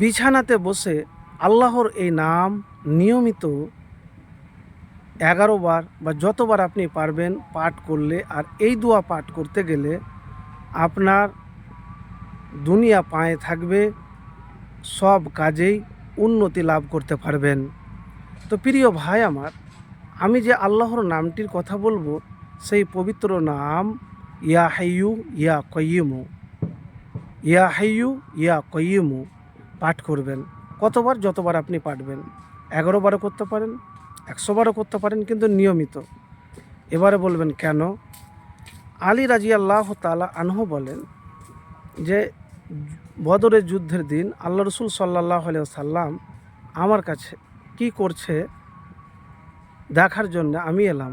বিছানাতে বসে আল্লাহর এই নাম নিয়মিত 11 বার বা যতবার আপনি পারবেন পাঠ করলে, আর এই দোয়া পাঠ করতে গেলে আপনার দুনিয়া পায়ে থাকবে, সব কাজেই উন্নতি লাভ করতে পারবেন। তো প্রিয় ভাই আমার, আমি যে আল্লাহর নামটির কথা বলবো সেই পবিত্র নাম ইয়া হাইয়ু ইয়া কাইয়্যুমু, ইয়া হাইয়ু ইয়া কাইয়্যুমু পাঠ করবেন। কতবার? যতবার আপনি পারবেন। 11 বারও করতে পারেন, 100 বারও করতে পারেন, কিন্তু নিয়মিত। এবারে বলবেন কেন? আলী রাদিয়াল্লাহু তাআলা আনহু বলেন যে বদরের যুদ্ধের দিন আল্লাহ রসুল সাল্লাল্লাহু আলাইহি ওয়াসাল্লাম আমার কাছে কি করছে দেখার জন্য আমি এলাম।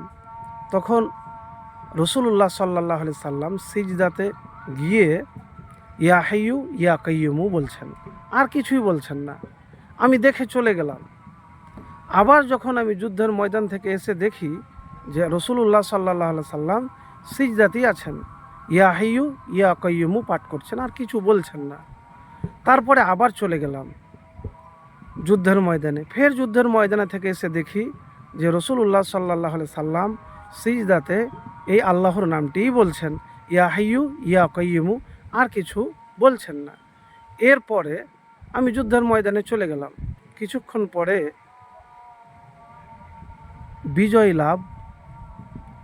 তখন রসুলুল্লাহ সাল্লাল্লাহু আলাইহি সাল্লাম সিজদাতে গিয়ে ইয়া হাইয়ু ইয়া কাইয়্যুমু বলছেন, আর কিছুই বলছেন না। আমি দেখে চলে গেলাম। আবার যখন আমি যুদ্ধের ময়দান থেকে এসে দেখি যে রসুলুল্লাহ সাল্লাল্লাহু আলাইহি সাল্লাম সিজদাতেই আছেন, ইয়া হাইয়ু ইয়া কাইয়্যুমু পাঠ করছেন, আর কিছু বলছেন না। তারপরে আবার চলে গেলাম যুদ্ধের ময়দানে। ফের যুদ্ধের ময়দানে থেকে এসে দেখি যে রসুলুল্লাহ সাল্লাল্লাহু আলাইহি সাল্লাম সিজদাতে এই আল্লাহর নামটিই বলছেন, ইয়া হাইয়ু ইয়া কাইয়্যুমু, আর কিছু বলছেন না। এরপরে আমি যুদ্ধের ময়দানে চলে গেলাম। কিছুক্ষণ পরে বিজয় লাভ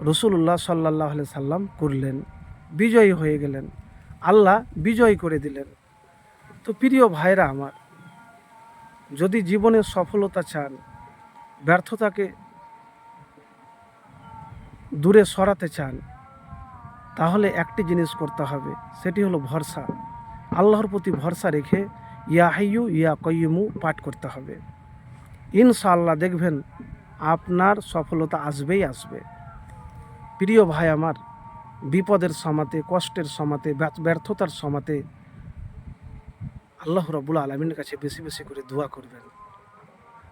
রসুলুল্লাহ সাল্লাল্লাহু আলাইহি সাল্লাম করলেন, বিজয়ী হয়ে গেলেন, আল্লাহ বিজয় করে দিলেন। তো প্রিয় ভাইরা আমার, যদি জীবনে সফলতা চান, ব্যর্থতাকে দূরে সরাতে চান, তাহলে একটি জিনিস করতে হবে, সেটি হলো ভরসা। আল্লাহর প্রতি ভরসা রেখে ইয়া হাইয়ু ইয়া কাইয়্যুমু পাঠ করতে হবে। ইনশাআল্লাহ দেখবেন আপনার সফলতা আসবেই আসবে। প্রিয় ভাই আমার, বিপদের সময়তে, কষ্টের সময়তে, ব্যর্থতার সময়তে আল্লাহ রাব্বুল আলামিনের কাছে বেশি বেশি করে দোয়া করবেন,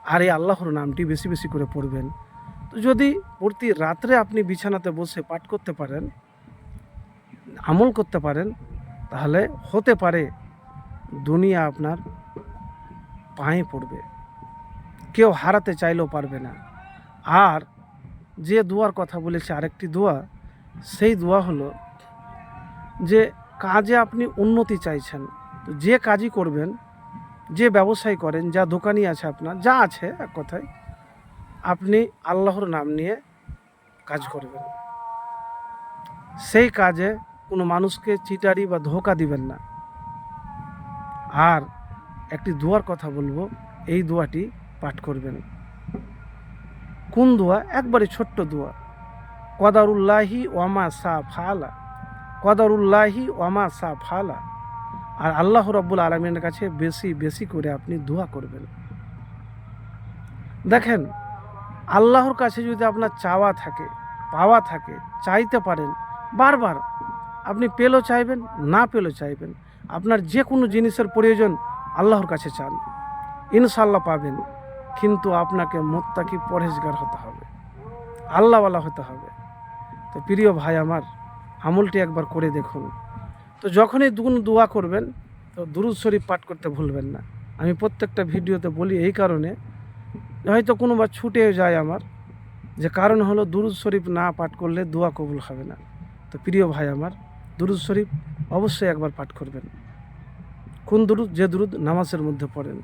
আর এই আল্লাহর নামটি বেশি বেশি করে পড়বেন। তো যদি প্রতি রাত্রে আপনি বিছানাতে বসে পাঠ করতে পারেন, আমল করতে পারেন, তাহলে হতে পারে দুনিয়া আপনার পায়ে পড়বে, কেউ হারাতে চাইলেও পারবে না। আর যে দোয়ার কথা বলেছে আরেকটি দোয়া, সেই দোয়া হলো যে কাজে আপনি উন্নতি চাইছেন, তো যে কাজই করবেন, যে ব্যবসায় করেন, যা দোকানই আছে আপনার, যা আছে এক কথায়, আপনি আল্লাহর নাম নিয়ে কাজ করবেন। সেই কাজে কোনো মানুষকে চিটারি বা ধোঁকা দিবেন না। আর একটি দোয়ার কথা বলবো, এই দোয়াটি পাঠ করবেন। কোন দোয়া? একবারে ছোট্ট দোয়া, কদারুল্লাহি ওয়ামা সা ফালা, কদারুল্লাহি ওয়ামা সা ফালা। আর আল্লাহ রাব্বুল আলামিনের কাছে বেশি বেশি করে আপনি দোয়া করবেন। দেখেন, আল্লাহর কাছে যদি আপনার চাওয়া থাকে, পাওয়া থাকে, চাইতে পারেন বারবার, আপনি পেলেও চাইবেন, না পেলেও চাইবেন, আপনার যে কোনো জিনিসের প্রয়োজন আল্লাহর কাছে চান, ইনশাআল্লাহ পাবেন। কিন্তু আপনাকে মুত্তাকি, পরহেজগার হতে হবে, আল্লাহওয়ালা হতে হবে। তো প্রিয় ভাই আমার, আমলটি একবার করে দেখুন। তো যখনই দোয়া করবেন, তো দুরূদ শরীফ পাঠ করতে ভুলবেন না। আমি প্রত্যেকটা ভিডিওতে বলি এই কারণে, হয়তো কোনোবার ছুটে যায় আমার, যে কারণ হলো দুরূদ শরীফ না পাঠ করলে দোয়া কবুল হবে না। তো প্রিয় ভাই আমার, দুরূদ শরীফ অবশ্যই একবার পাঠ করবেন। কোন দুরূদ? যে দুরূদ নামাজের মধ্যে পড়েন।